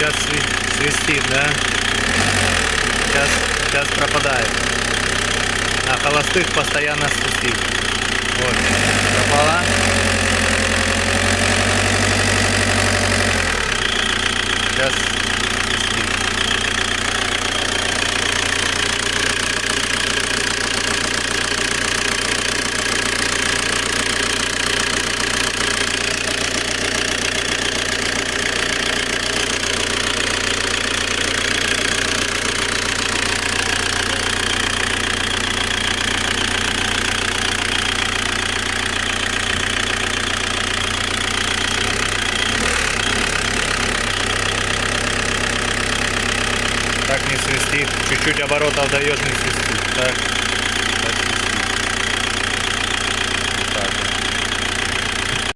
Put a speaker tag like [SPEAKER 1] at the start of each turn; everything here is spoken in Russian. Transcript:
[SPEAKER 1] Сейчас свистит, да? Сейчас пропадает. На холостых постоянно свистит. Вот, пропала. Сейчас свистит. Так не свистит. Чуть-чуть оборотов даешь, не свистит. Так.